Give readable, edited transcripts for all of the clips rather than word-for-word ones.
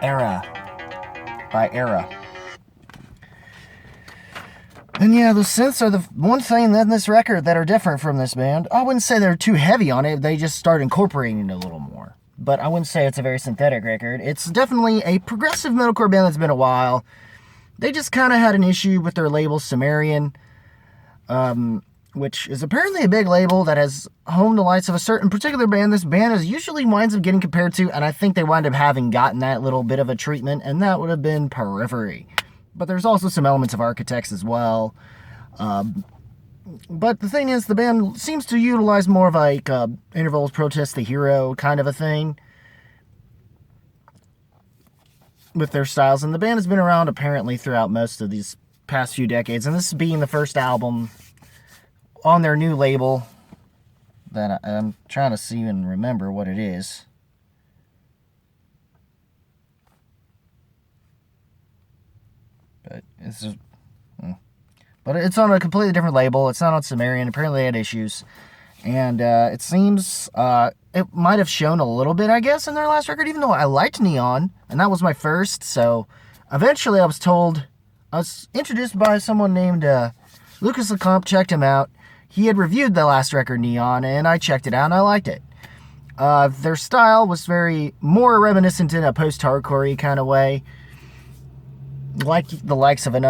Erra by Erra. And yeah, the synths are the one thing in this record that are different from this band. I wouldn't say they're too heavy on it, they just start incorporating it a little more. But I wouldn't say it's a very synthetic record. It's definitely a progressive metalcore band that's been a while. They just kind of had an issue with their label, Sumerian, which is apparently a big label that has home the lights of a certain particular band this band is usually winds up getting compared to, and I think they wind up having gotten that little bit of a treatment, and that would have been Periphery. But there's also some elements of Architects as well. But the thing is, the band seems to utilize more of like Intervals Protest the Hero kind of a thing with their styles. And the band has been around apparently throughout most of these past few decades. And this being the first album on their new label that I'm trying to see and remember what it is. But it's just, but it's on a completely different label. It's not on Sumerian. Apparently they had issues. And it seems it might have shown a little bit, I guess, in their last record, even though I liked Neon, and that was my first. So eventually I was introduced by someone named Lucas Lecomte, checked him out. He had reviewed the last record, Neon, and I checked it out, and I liked it. Their style was more reminiscent in a post-hardcore-y kind of way. Like the likes of an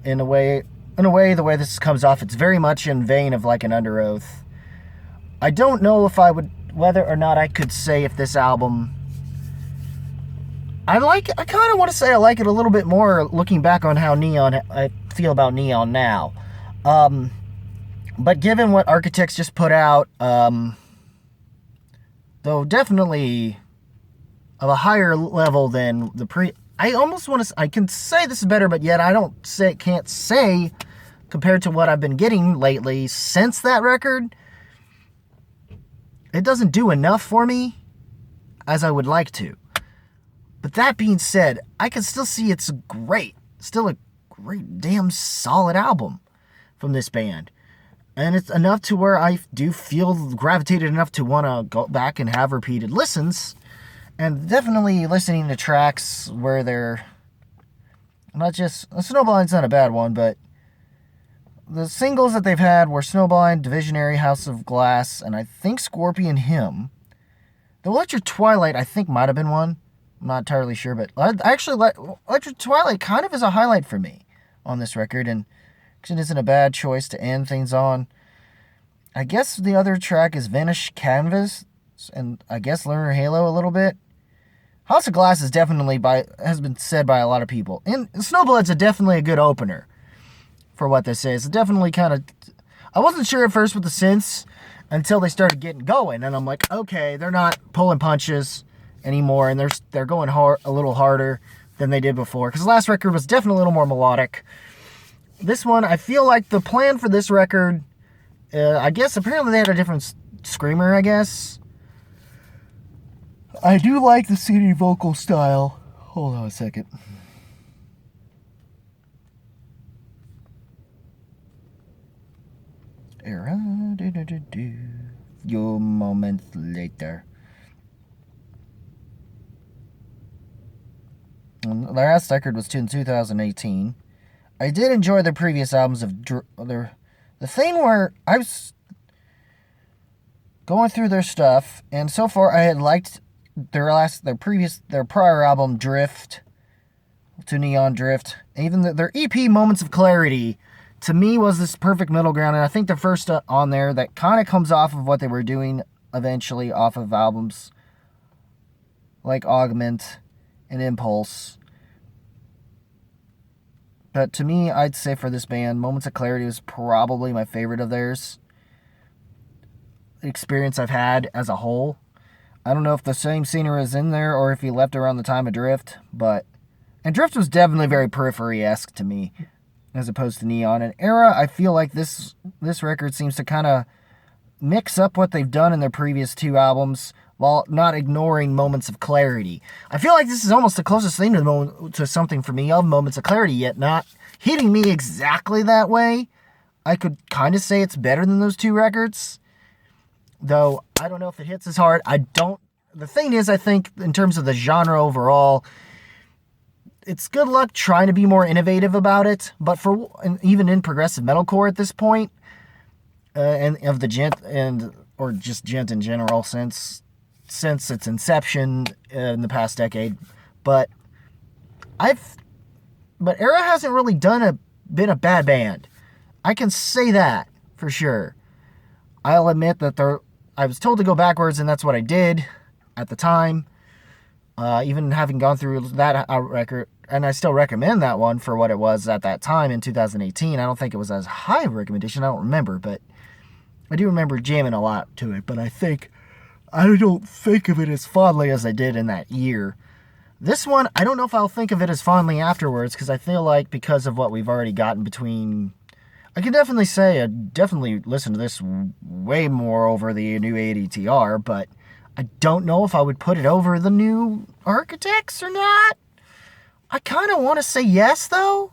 in a way, the way this comes off, it's very much in vein of like an Under Oath. I don't know if whether or not I could say if this album, I kind of want to say I like it a little bit more looking back on how I feel about Neon now. But given what Architects just put out, though definitely of a higher level than I can say this is better, but yet I can't say compared to what I've been getting lately since that record, it doesn't do enough for me as I would like to. But that being said, I can still see still a great damn solid album from this band. And it's enough to where I do feel gravitated enough to want to go back and have repeated listens. And definitely listening to tracks where they're not just... Snowblind's not a bad one, but the singles that they've had were Snowblind, Divisionary, House of Glass, and I think Scorpion Hymn. The Electric Twilight, I think, might have been one. I'm not entirely sure, but I actually like Electric Twilight kind of is a highlight for me on this record, and it isn't a bad choice to end things on. I guess the other track is Vanish Canvas, and I guess Lunar Halo a little bit. House of Glass is definitely has been said by a lot of people. And Snowblood's definitely a good opener for what this is. It definitely kind of... I wasn't sure at first with the synths until they started getting going. And I'm like, okay, they're not pulling punches anymore. And they're going a little harder than they did before. Because the last record was definitely a little more melodic. This one, I feel like the plan for this record... I guess apparently they had a different screamer, I guess. I do like the CD vocal style. Hold on a second. Erra, few moments later. And the last record was in 2018. I did enjoy their previous albums of the thing where I was going through their stuff, and so far I had liked their prior album, Drift, to Neon Drift. Even their EP, Moments of Clarity, to me was this perfect middle ground, and I think the first on there that kind of comes off of what they were doing eventually off of albums like Augment and Impulse. But to me, I'd say for this band, Moments of Clarity was probably my favorite of theirs. The experience I've had as a whole. I don't know if the same singer is in there or if he left around the time of Drift, and Drift was definitely very Periphery-esque to me, as opposed to Neon. And Erra, I feel like this record seems to kind of mix up what they've done in their previous two albums while not ignoring Moments of Clarity. I feel like this is almost the closest thing to something for me of Moments of Clarity, yet not hitting me exactly that way. I could kind of say it's better than those two records, though I don't know if it hits as hard. I don't the thing is, I think, in terms of the genre overall, it's good luck trying to be more innovative about it. But even in progressive metalcore at this point, and of the gent or just gent in general since its inception in the past decade, but Erra hasn't really been a bad band. I can say that for sure. I'll admit that I was told to go backwards, and that's what I did at the time. Even having gone through that record, and I still recommend that one for what it was at that time in 2018. I don't think it was as high a recommendation. I don't remember, but I do remember jamming a lot to it. But I don't think of it as fondly as I did in that year. This one, I don't know if I'll think of it as fondly afterwards, because I feel like because of what we've already gotten between... I can definitely say I definitely listened to this way more over the new ADTR, but I don't know if I would put it over the new Architects or not. I kind of want to say yes, though.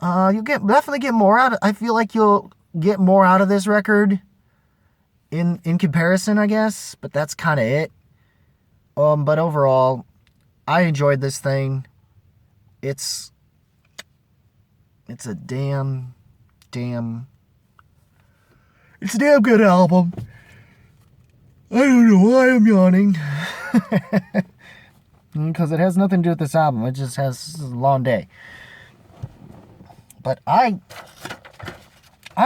You'll definitely get more out of... I feel like you'll get more out of this record in comparison, I guess, but that's kind of it. But overall, I enjoyed this thing. It's a damn it's a damn good album. I don't know why I'm yawning. Because it has nothing to do with this album. It just has a long day. But I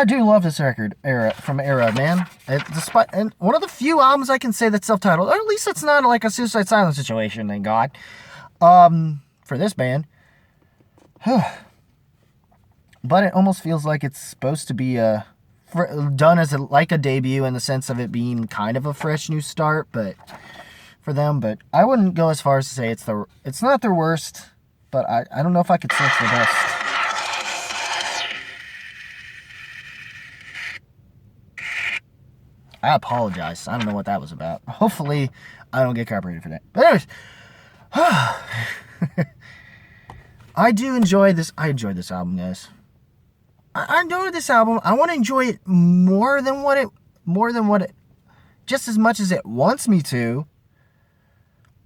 do love this record, from Erra, man. And one of the few albums I can say that's self-titled, or at least it's not like a Suicide Silence situation, thank God. For this band. But it almost feels like it's supposed to be done as like a debut in the sense of it being kind of a fresh new start, but for them. But I wouldn't go as far as to say it's not their worst, but I don't know if I could say it's the best. I apologize. I don't know what that was about. Hopefully, I don't get copyrighted for that. But anyways, I enjoyed this album, guys. I enjoyed this album. I want to enjoy it more than what it, just as much as it wants me to.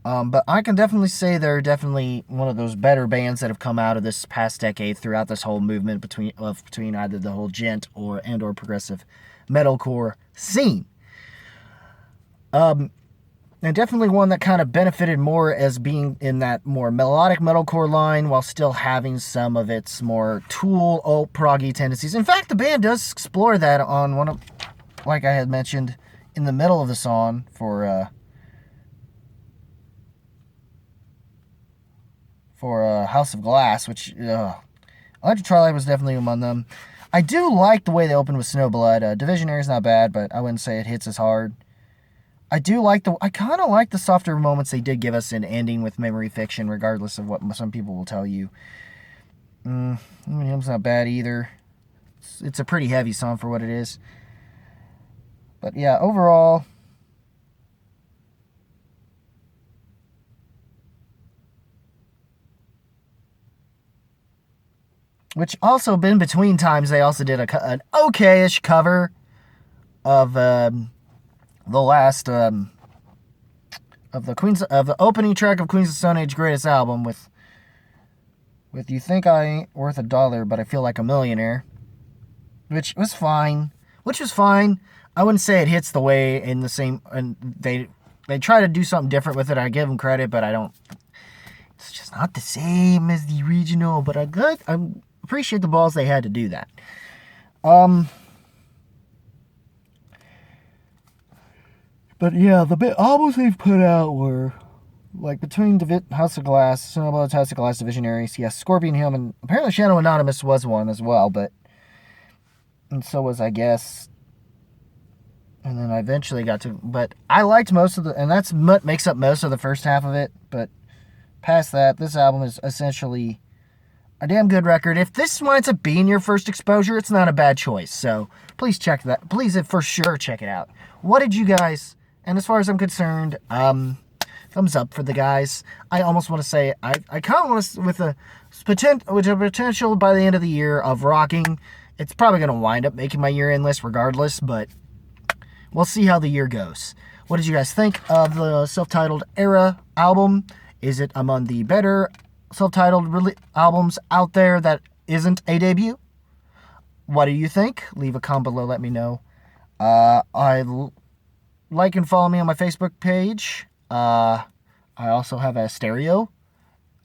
But I can definitely say they're definitely one of those better bands that have come out of this past decade throughout this whole movement between either the whole gent or progressive metalcore scene. And definitely one that kind of benefited more as being in that more melodic metalcore line while still having some of its more Tool, alt, proggy tendencies. In fact, the band does explore that on one of, like I had mentioned, in the middle of the song for House of Glass, which Electric Twilight was definitely among them. I do like the way they open with Snowblood. Divisionary is not bad, but I wouldn't say it hits as hard. I kind of like the softer moments they did give us in ending with Memory Fiction, regardless of what some people will tell you. It's not bad either. It's a pretty heavy song for what it is. But yeah, overall, which also been between times they also did an okay-ish cover of the last of the opening track of Queens of Stone Age Greatest Album with You Think I Ain't Worth a Dollar But I Feel Like a Millionaire, which was fine. I wouldn't say it hits the way in the same, and they try to do something different with it. I give them credit, but it's just not the same as the original, but I appreciate the balls they had to do that. But yeah, the albums they've put out were like between House of Glass, Snowblood's House of Glass, Divisionaries, yes, Scorpion Hymn, and apparently Shadow Anonymous was one as well, and so was, I guess. And then I eventually but I liked most of and that's what makes up most of the first half of it, but past that, this album is essentially a damn good record. If this winds up being your first exposure, it's not a bad choice, so please for sure check it out. What did you guys... And as far as I'm concerned, thumbs up for the guys. I almost want to say, I kind of want to, with a potential by the end of the year of rocking. It's probably going to wind up making my year-end list regardless, but we'll see how the year goes. What did you guys think of the self-titled Erra album? Is it among the better self-titled albums out there that isn't a debut? What do you think? Leave a comment below. Let me know. Like and follow me on my Facebook page. I also have a stereo.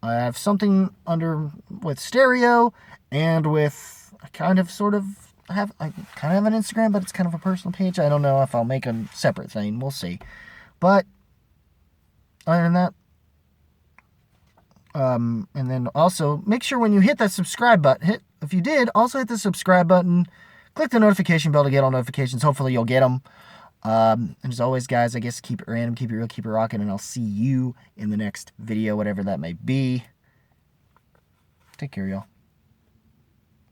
I have something under with stereo and with I kind of have an Instagram, but it's kind of a personal page. I don't know if I'll make a separate thing. We'll see. But other than that, and then also make sure when you hit that subscribe button, if you did, also hit the subscribe button. Click the notification bell to get all notifications. Hopefully you'll get them. And as always, guys, I guess keep it random, keep it real, keep it rocking, and I'll see you in the next video, whatever that may be. Take care, y'all.